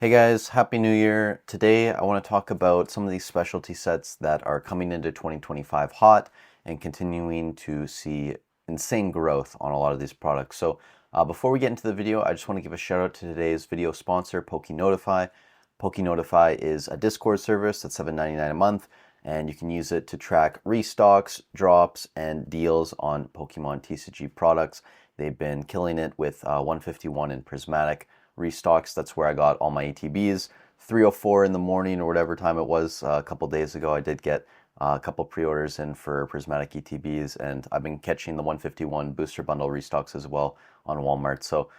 Hey guys, Happy New Year. Today I want to talk about some of these specialty sets that are coming into 2025 hot and continuing to see insane growth on a lot of these products. So before we get into the video, I just want to give a shout out to today's video sponsor, pokenotify. Pokenotify is a Discord service that's $7.99 a month, and you can use it to track restocks, drops, and deals on Pokemon TCG products. They've been killing it with 151 and Prismatic restocks. That's where I got all my ETBs. 3:04 in the morning or whatever time it was a couple days ago, I did get a couple pre-orders in for Prismatic ETBs, and I've been catching the 151 booster bundle restocks as well on Walmart. So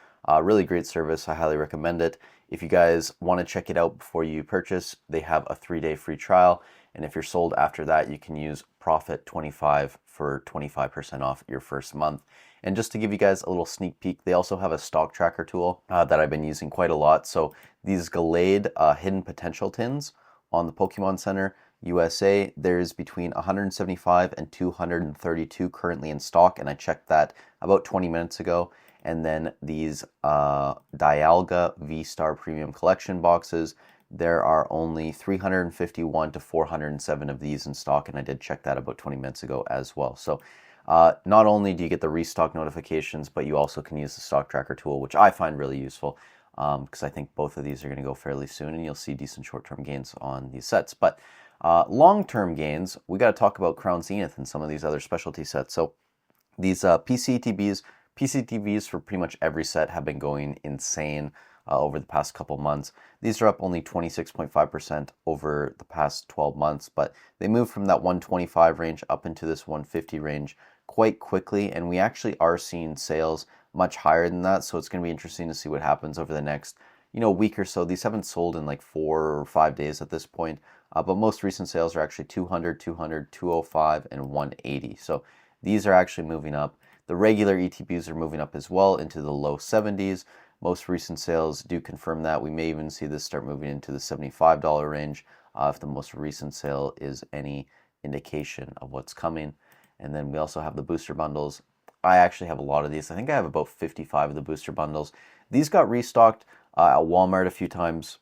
really great service. I highly recommend it. If you guys want to check it out before you purchase, they have a 3-day free trial. And if you're sold after that, you can use Profit25 for 25% off your first month. And just to give you guys a little sneak peek, they also have a stock tracker tool that I've been using quite a lot. So these Gallade hidden potential tins on the Pokemon Center USA, there's between 175 and 232 currently in stock, and I checked that about 20 minutes ago. And then these Dialga V-Star Premium Collection boxes, there are only 351 to 407 of these in stock, and I did check that about 20 minutes ago as well. So not only do you get the restock notifications, but you also can use the stock tracker tool, which I find really useful because I think both of these are going to go fairly soon, and you'll see decent short-term gains on these sets. But long-term gains, we got to talk about Crown Zenith and some of these other specialty sets. So these PCTVs for pretty much every set have been going insane over the past couple months. These are up only 26.5% over the past 12 months, but they moved from that 125 range up into this 150 range quite quickly, and we actually are seeing sales much higher than that, so it's going to be interesting to see what happens over the next week or so. These haven't sold in like 4 or 5 days at this point, but most recent sales are actually 200, 200, 205, and 180. So these are actually moving up. The regular ETBs are moving up as well into the low 70s. Most recent sales do confirm that. We may even see this start moving into the $75 range if the most recent sale is any indication of what's coming. And then we also have the booster bundles. I actually have a lot of these. I think I have about 55 of the booster bundles. These got restocked at Walmart a few times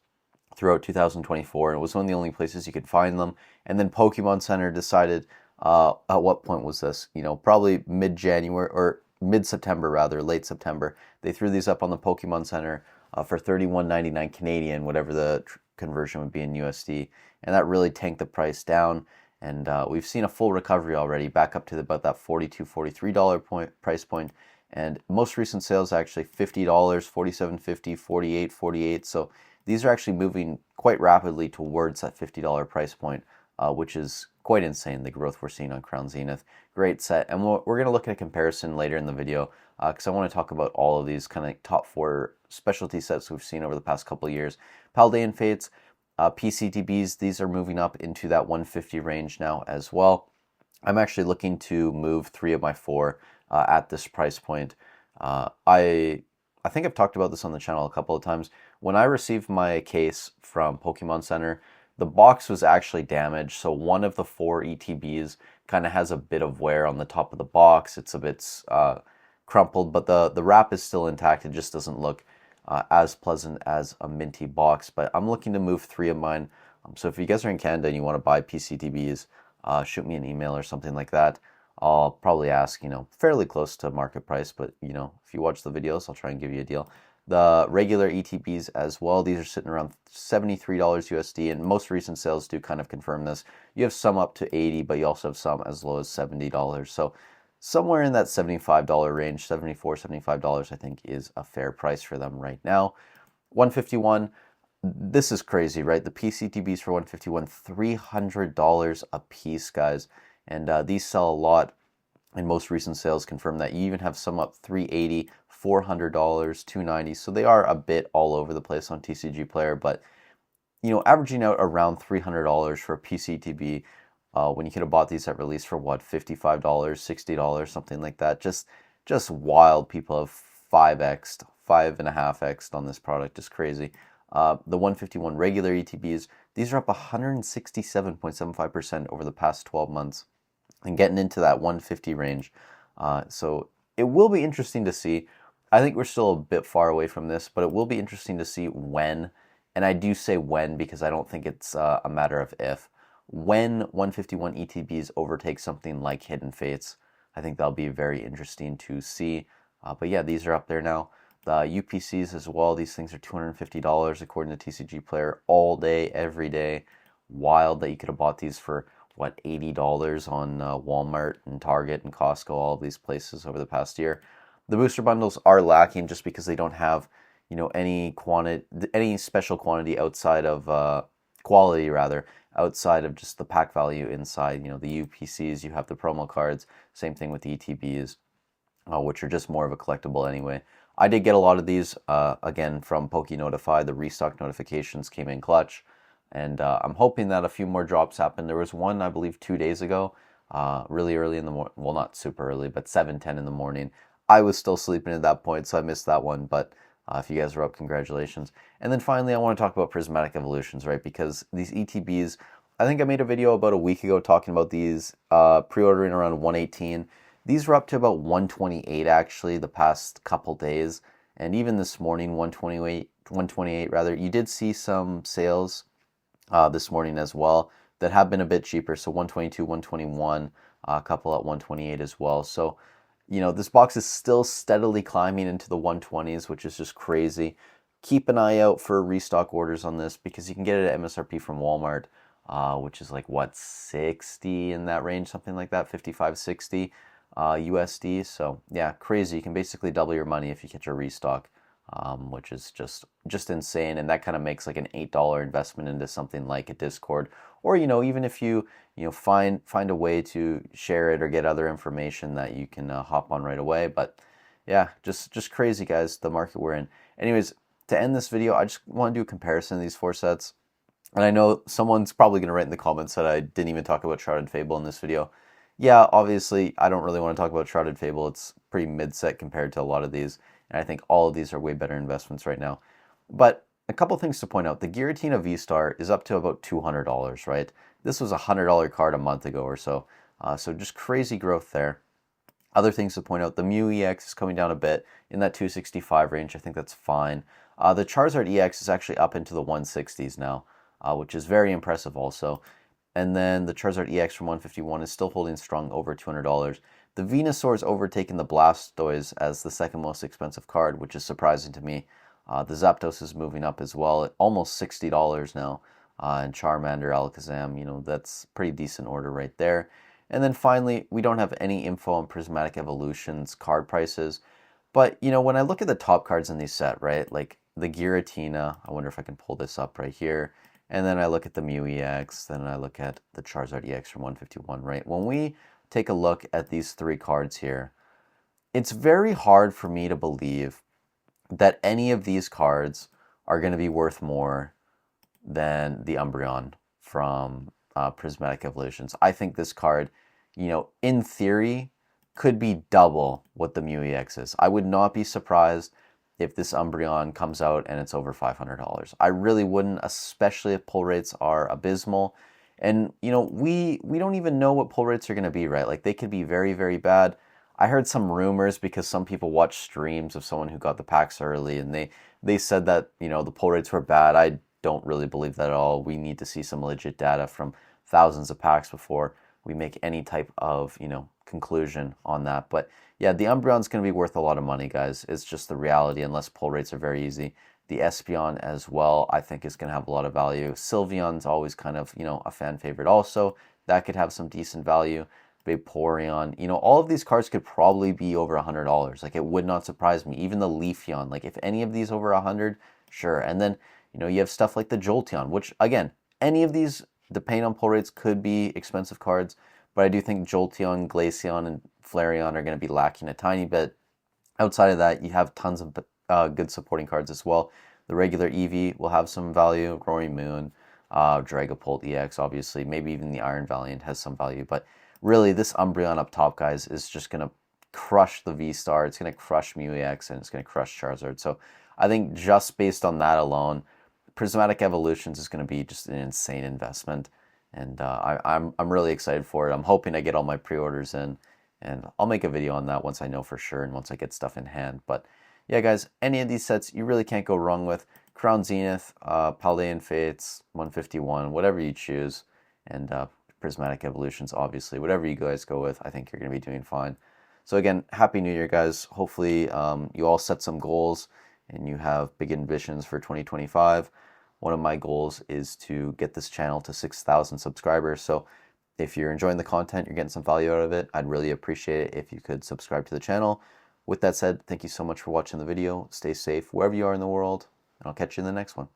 throughout 2024, and it was one of the only places you could find them. And then Pokemon Center decided, at what point was this? Probably mid-January or mid-September rather, late September. They threw these up on the Pokemon Center for $31.99 Canadian, whatever the conversion would be in USD, and that really tanked the price down. And we've seen a full recovery already, back up to about that $42, $43 price point. And most recent sales actually $50, $47.50, $48, $48. So these are actually moving quite rapidly towards that $50 price point, which is quite insane, the growth we're seeing on Crown Zenith. Great set. And we're going to look at a comparison later in the video because I want to talk about all of these kind of top 4 specialty sets we've seen over the past couple of years. Paldean Fates, PCTBs, these are moving up into that 150 range now as well. I'm actually looking to move 3 of my 4 at this price point. I think I've talked about this on the channel a couple of times. When I received my case from Pokemon Center, the box was actually damaged, so one of the 4 ETBs kind of has a bit of wear on the top of the box. It's a bit crumpled, but the wrap is still intact. It just doesn't look as pleasant as a minty box. But I'm looking to move 3 of mine. So if you guys are in Canada and you want to buy PCTBs, shoot me an email or something like that. I'll probably ask, fairly close to market price, but if you watch the videos, I'll try and give you a deal. The regular ETBs as well, these are sitting around $73 USD, and most recent sales do kind of confirm this. You have some up to $80, but you also have some as low as $70. So somewhere in that $75 range, $74, $75, I think is a fair price for them right now. 151, this is crazy, right? The PCTBs for 151, $300 a piece, guys. And these sell a lot, and most recent sales confirm that. You even have some up $380, $400, $290. So they are a bit all over the place on TCG Player, but averaging out around $300 for a PCTB when you could have bought these at release for what, $55, $60, something like that. Just wild. People have 5x'd, 5.5x'd on this product. Just crazy. The 151 regular ETBs, these are up 167.75% over the past 12 months and getting into that 150 range. So it will be interesting to see. I think we're still a bit far away from this, but it will be interesting to see when And I do say when because I don't think it's a matter of if. When 151 ETBs overtake something like Hidden Fates, I think that'll be very interesting to see. But yeah, these are up there now. The UPCs as well, these things are $250 according to TCG Player all day, every day. Wild that you could have bought these for, what, $80 on Walmart and Target and Costco, all of these places over the past year. The booster bundles are lacking just because they don't have, any special quantity outside of quality rather, outside of just the pack value inside. The UPCs, you have the promo cards. Same thing with the ETBs, which are just more of a collectible anyway. I did get a lot of these, again, from PokeNotify. The restock notifications came in clutch, and I'm hoping that a few more drops happen. There was one, I believe, 2 days ago, really early in the morning. Well, not super early, but 7:10 in the morning. I was still sleeping at that point, so I missed that one, but if you guys are up, congratulations. And then finally, I want to talk about Prismatic Evolutions, right? Because these ETBs, I think I made a video about a week ago talking about these, pre-ordering around 118. These were up to about 128 actually the past couple days, and even this morning 128 rather. You did see some sales this morning as well that have been a bit cheaper, so 122, 121, a couple at 128 as well. So this box is still steadily climbing into the 120s, which is just crazy. Keep an eye out for restock orders on this because you can get it at MSRP from Walmart, which is like, what, 60 in that range, something like that, 55, 60 USD. So yeah, crazy. You can basically double your money if you get your restock, which is just insane. And that kind of makes like an $8 investment into something like a Discord, or even if you find a way to share it or get other information that you can hop on right away. But yeah, just crazy, guys, the market we're in. Anyways, to end this video, I just want to do a comparison of these four sets. And I know someone's probably going to write in the comments that I didn't even talk about Shrouded Fable in this video. Yeah, obviously, I don't really want to talk about Shrouded Fable. It's pretty mid-set compared to a lot of these, and I think all of these are way better investments right now. But a couple things to point out. The Giratina V-Star is up to about $200, right? This was a $100 card a month ago or so, so just crazy growth there. Other things to point out, the Mew EX is coming down a bit in that 265 range. I think that's fine. The Charizard EX is actually up into the 160s now, which is very impressive also. And then the Charizard EX from 151 is still holding strong over $200. The Venusaur is overtaking the Blastoise as the second most expensive card, which is surprising to me. The Zapdos is moving up as well at almost $60 now. And Charmander, Alakazam, that's pretty decent order right there. And then finally, we don't have any info on Prismatic Evolutions card prices. But, when I look at the top cards in these set, right, like the Giratina, I wonder if I can pull this up right here. And then I look at the Mew EX, then I look at the Charizard EX from 151, right? When we take a look at these three cards here, it's very hard for me to believe that any of these cards are going to be worth more than the Umbreon from Prismatic Evolutions. I think this card, in theory, could be double what the Mew EX is. I would not be surprised if this Umbreon comes out and it's over $500. I really wouldn't, especially if pull rates are abysmal. And, we don't even know what pull rates are going to be, right? Like, they could be very, very bad. I heard some rumors because some people watch streams of someone who got the packs early, and they said that, the pull rates were bad. I don't really believe that at all. We need to see some legit data from thousands of packs before we make any type of, conclusion on that. But yeah, the Umbreon's going to be worth a lot of money, guys. It's just the reality, unless pull rates are very easy. The Espeon as well, I think, is going to have a lot of value. Sylveon's always kind of, a fan favorite also. That could have some decent value. Vaporeon, all of these cards could probably be over $100. Like, it would not surprise me. Even the Leafeon, like, if any of these over 100, sure. And then, you have stuff like the Jolteon, which, again, any of these, depending on pull rates, could be expensive cards. But I do think Jolteon, Glaceon, and Flareon are going to be lacking a tiny bit. Outside of that, you have tons of good supporting cards as well. The regular Eevee will have some value. Rory Moon, Dragapult EX, obviously. Maybe even the Iron Valiant has some value. But really, this Umbreon up top, guys, is just going to crush the V-Star. It's going to crush Mew EX, and it's going to crush Charizard. So I think just based on that alone, Prismatic Evolutions is going to be just an insane investment. And I'm really excited for it. I'm hoping I get all my pre-orders in, and I'll make a video on that once I know for sure and once I get stuff in hand. But yeah, guys, any of these sets you really can't go wrong with. Crown Zenith, Paldean Fates, 151, whatever you choose, and Prismatic Evolutions, obviously. Whatever you guys go with, I think you're going to be doing fine. So again, Happy New Year, guys. Hopefully you all set some goals and you have big ambitions for 2025. One of my goals is to get this channel to 6,000 subscribers. So if you're enjoying the content, you're getting some value out of it, I'd really appreciate it if you could subscribe to the channel. With that said, thank you so much for watching the video. Stay safe wherever you are in the world, and I'll catch you in the next one.